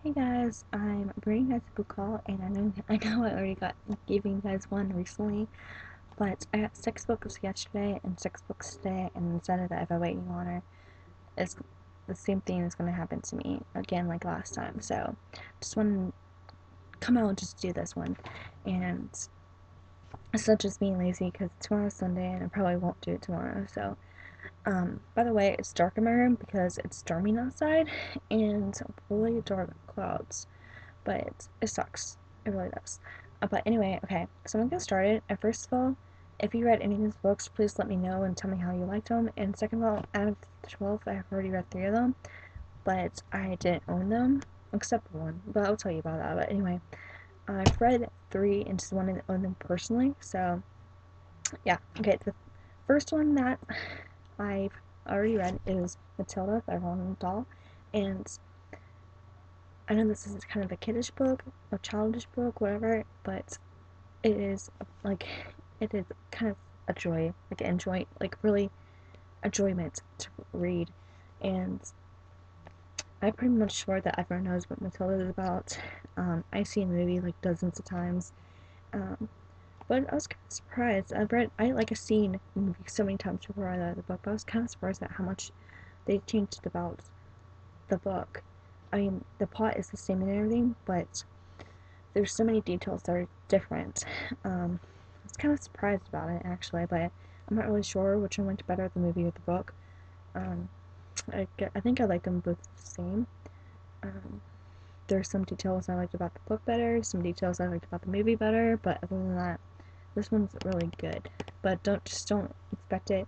Hey guys, I'm bringing you guys a book haul, and I know I already giving you guys one recently, but I got 6 books yesterday and 6 books today, and instead of that, if I wait any longer, it's the same thing is going to happen to me again like last time. So just want to come out and just do this one, and it's not just being lazy because tomorrow's Sunday and I probably won't do it tomorrow. So by the way, it's dark in my room because it's storming outside and really dark clouds. But it sucks. It really does. But anyway, okay, so I'm gonna get started. And first of all, if you read any of these books, please let me know and tell me how you liked them. And second of all, out of the 12, I have already read 3 of them, but I didn't own them, except one. But I'll tell you about that. But anyway, I've read 3 and just wanted to own them personally. So yeah, okay. The first one that I've already read is Matilda by Ronald Dahl, and I know this is kind of a kiddish book, a childish book, whatever, but it is like it is kind of a joy, like enjoy, like really enjoyment to read, and I'm pretty much sure that everyone knows what Matilda is about. I've seen the movie like dozens of times, um, but I was kind of surprised. I like a scene in the movie so many times before I read the book, but I was kind of surprised at how much they changed about the book. I mean, the plot is the same and everything, but there's so many details that are different. I was kind of surprised about it actually, but I'm not really sure which one went better, the movie or the book. Um, I think I like them both the same. Um, there's some details I liked about the book better, some details I liked about the movie better, but other than that, this one's really good. But don't expect it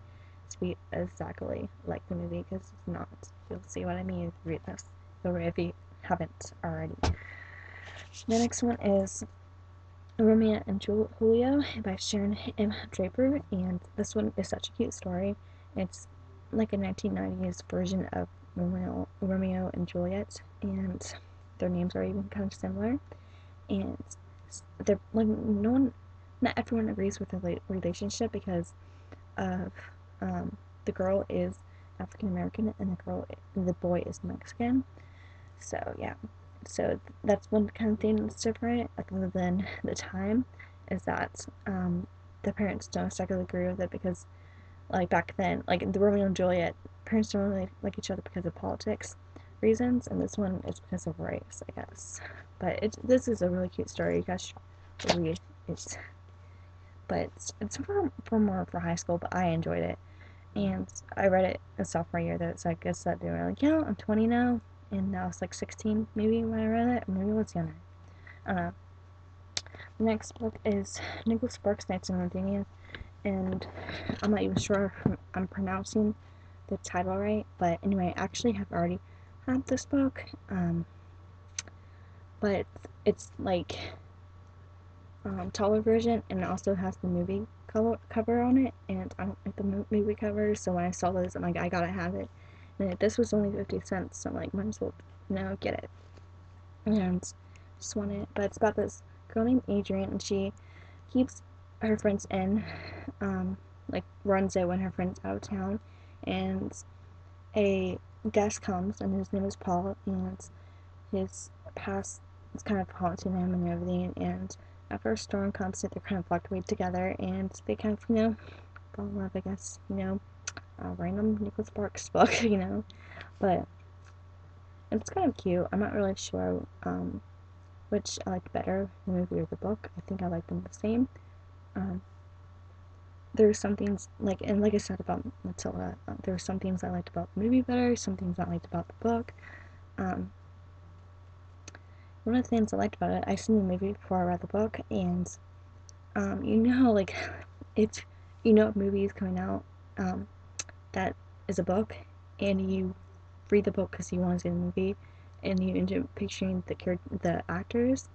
to be exactly like the movie because it's not. You'll see what I mean if you read this, or if you haven't already. The next one is Overman Giulio by Sharon M. Draper, and this one is such a cute story. It's like a 1990s version of Romeo and Juliet, and their names are even kind of similar. And they're like not everyone agrees with the relationship because of the girl is African American and the boy is Mexican. So yeah, so that's one kind of thing that's different, other than the time, is that the parents don't exactly agree with it because, like back then, like in the Romeo and Juliet, parents don't really like each other because of politics reasons, and this one is because of race, I guess. But this is a really cute story. You guys should read it. But it's for more for high school, but I enjoyed it. And I read it a sophomore year, that so I guess that they were like, I'm 20 now, and I was like 16 maybe when I read it, or maybe I was younger. I don't know. The next book is Nicholas Sparks' Nights in Virginia, and I'm not even sure if I'm pronouncing the title right, but anyway, I actually have already had this book, but it's like taller version, and it also has the movie cover on it, and I don't like the movie cover, so when I saw this, I'm like, I gotta have it. And this was only 50 cents, so I'm like, might as well, get it. And just want it, but it's about this girl named Adrian, and she keeps her friends in, like runs it when her friend's out of town, and a guest comes, and his name is Paul, and his past is kind of haunting him and everything, and after a storm comes, they're kind of locked away together, and they kind of, fall in love, I guess, random Nicholas Sparks book, but it's kind of cute. I'm not really sure which I liked better, the movie or the book. I think I liked them the same. Um, there's some things, like I said about Matilda, there were some things I liked about the movie better, some things I liked about the book. Um, one of the things I liked about it, I seen the movie before I read the book, and like if a movie is coming out, that is a book, and you read the book because you want to see the movie, and you end up picturing the actors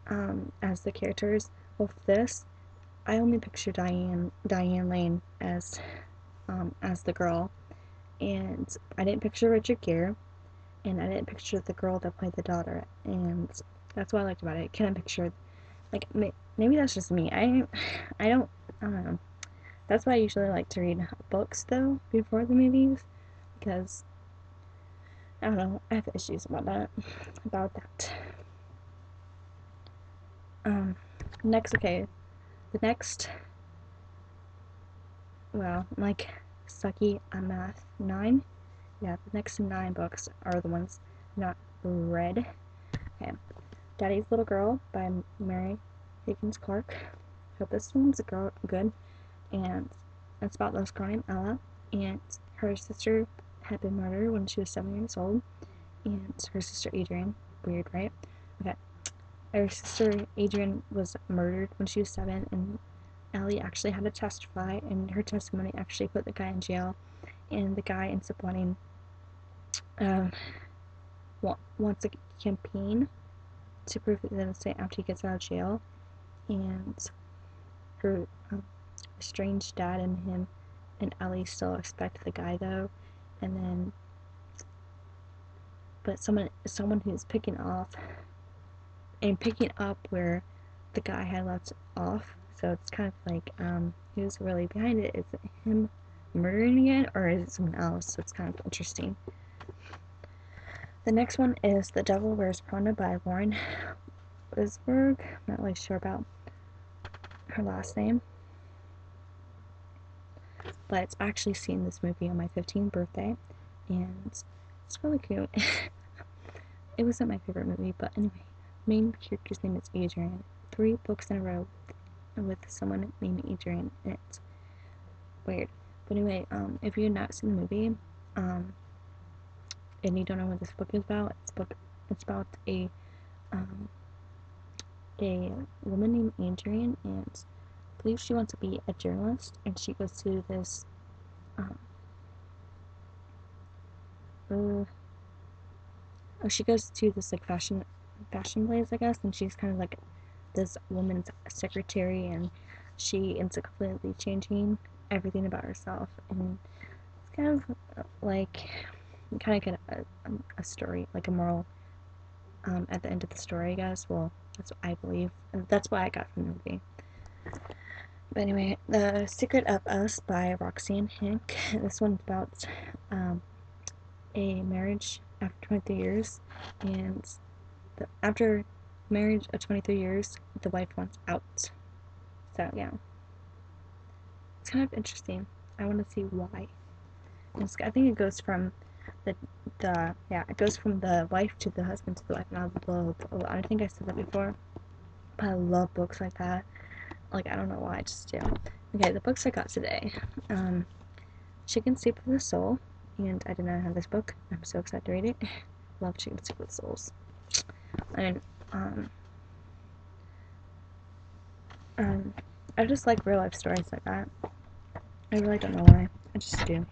as the characters. Well, for this, I only picture Diane Lane as the girl, and I didn't picture Richard Gere, and I didn't picture the girl that played the daughter, and that's what I liked about it. I couldn't picture, like, maybe that's just me. I don't, I don't know. That's why I usually like to read books though before the movies, because I don't know, I have issues about that. Next, okay, the next, well, like, sucky on math, 9, yeah, the next 9 books are the ones not read. Okay, Daddy's Little Girl by Mary Higgins Clark. Hope this one's good, and it's about this girl named Ella, and her sister had been murdered when she was 7 years old, and her sister Adrian, weird, right? Okay, her sister Adrian was murdered when she was 7, and Ellie actually had to testify, and her testimony actually put the guy in jail, and the guy ends up um, wants a campaign to prove it innocent after he gets out of jail, and her estranged dad and him and Ellie still expect the guy though, and then but someone who's picking up where the guy had left off, so it's kind of like who's really behind it? Is it him murdering again, or is it someone else? So it's kind of interesting. The next one is The Devil Wears Prada by Lauren Wisberg. I'm not really sure about her last name, but it's actually seen this movie on my 15th birthday, and it's really cute. It wasn't my favorite movie, but anyway, main character's name is Adrian. 3 books in a row with someone named Adrian in it. Weird. But anyway, if you've not seen the movie, and you don't know what this book is about, it's about a woman named Adrian, and I believe she wants to be a journalist, and she goes to this she goes to this like fashion place, I guess, and she's kind of like this woman's secretary, and she ends up completely changing everything about herself, and it's kind of like you kind of get a story, like a moral at the end of the story, I guess. Well, that's what I believe, and that's what I got from the movie. But anyway, The Secret of Us by Roxanne Hank. This one's about a marriage after 23 years, and after marriage of 23 years, the wife wants out. So yeah, it's kind of interesting. I want to see why. I think it goes from it goes from the wife to the husband to the wife, and I think I said that before, but I love books like that. Like, I don't know why, I just do. Okay, the books I got today. Chicken Soup for the Soul, and I did not have this book. I'm so excited to read it. Love Chicken Soup for the Souls. And I just like real life stories like that. I really don't know why. I just do.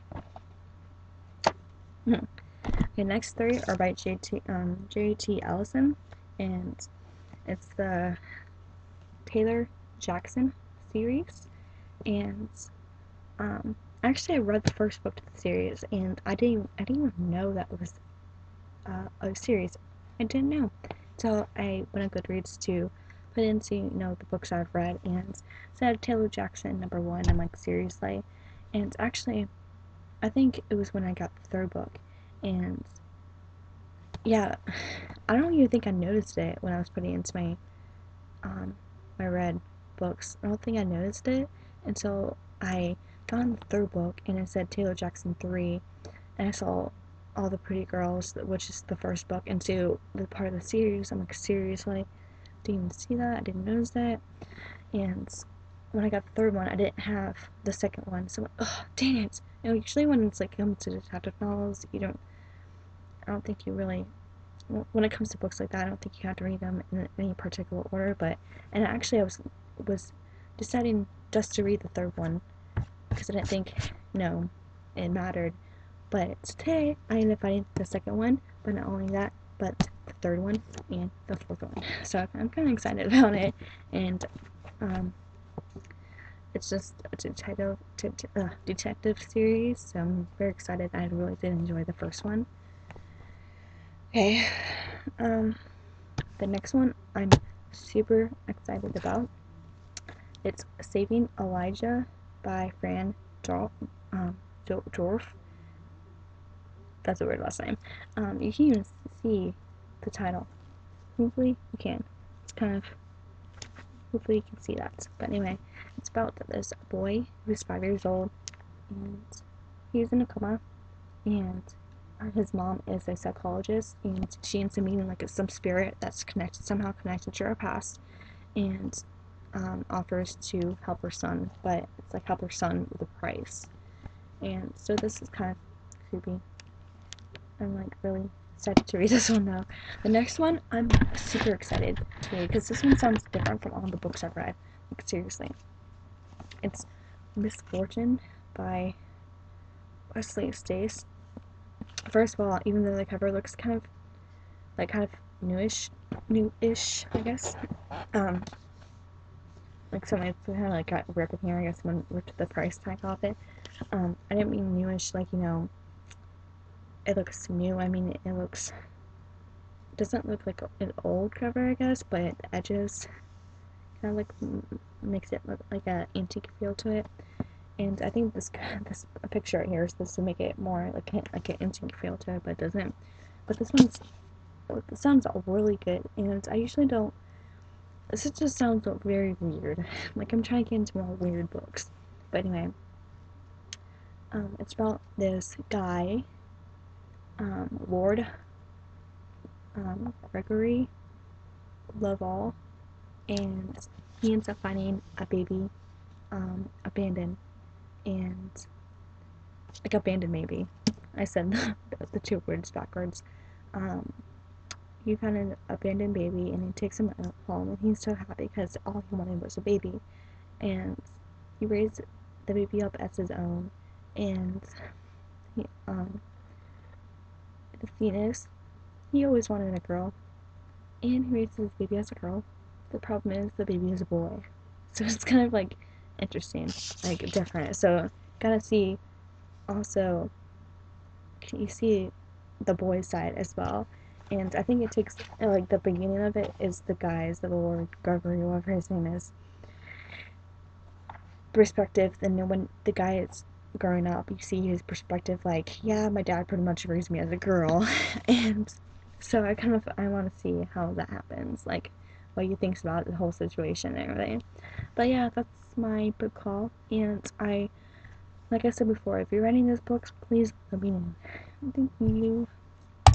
Okay, next 3 are by Jade Tea Allison, and it's the Taylor Jackson series. And actually, I read the first book to the series, and I didn't even know that it was a series. I didn't know. So I went on Goodreads to put into the books I've read, and it said Taylor Jackson #1. I'm like, seriously? And actually, I think it was when I got the 3rd book, and yeah, I don't even think I noticed it when I was putting it into my red books. I don't think I noticed it until I found the 3rd book, and it said Taylor Jackson 3, and I saw All the Pretty Girls, which is the 1st book, into the part of the series. I'm like, seriously? Didn't even see that. I didn't notice that. And when I got the 3rd one, I didn't have the 2nd one, so I'm like, oh, dang it. Usually when it's like comes to detective novels, I don't think you really, when it comes to books like that, I don't think you have to read them in any particular order. And actually, I was deciding just to read the 3rd one because I didn't think it mattered. But today I ended up finding the 2nd one, but not only that, but the 3rd one and the 4th one. So I'm kind of excited about it, and it's just a detective series, so I'm very excited. I really did enjoy the 1st one. Okay, the next one I'm super excited about. It's Saving Elijah by Fran Dorf. That's a word last time. You can even see the title. Hopefully you can. It's kind of, hopefully you can see that. But anyway, it's about this boy who's 5 years old, and he's in a coma, and his mom is a psychologist, and she ends up meeting like some spirit that's somehow connected to her past, and offers to help her son, but it's like help her son with a price. And so this is kind of creepy. I'm like really excited to read this one now. The next one I'm super excited to read because this one sounds different from all the books I've read. Like seriously, it's Misfortune by Wesley Stace. First of all, even though the cover looks kind of newish, I guess. Um, like something it's kind of like got ripped in here. I guess someone ripped the price tag off it. I didn't mean newish, like it looks new. I mean it doesn't look like an old cover, I guess, but the edges kind of like makes it look like an antique feel to it. And I think this picture right here is supposed to make it more like an antique feel to it, but it doesn't. But this sounds really good, and I usually don't. This just sounds very weird. Like I'm trying to get into more weird books. But anyway, it's about this guy, Lord Gregory Lovell, and he ends up finding a baby abandoned, and like abandoned baby. I said the two words backwards. Um, he found an abandoned baby, and he takes him home, and he's so happy because all he wanted was a baby, and he raised the baby up as his own, and he, the thing is, he always wanted a girl, and he raised his baby as a girl. The problem is the baby is a boy, so it's kind of like interesting, like different. So gotta see also you see the boys' side as well. And I think it takes like the beginning of it is the guys, the Lord Gregory, whatever his name is, perspective. And when the guy is growing up, you see his perspective. Like, yeah, my dad pretty much raised me as a girl, and so I want to see how that happens. Like, what he thinks about the whole situation and everything. But yeah, that's my book haul, and like I said before, if you're writing these books, please let me know. Thank you.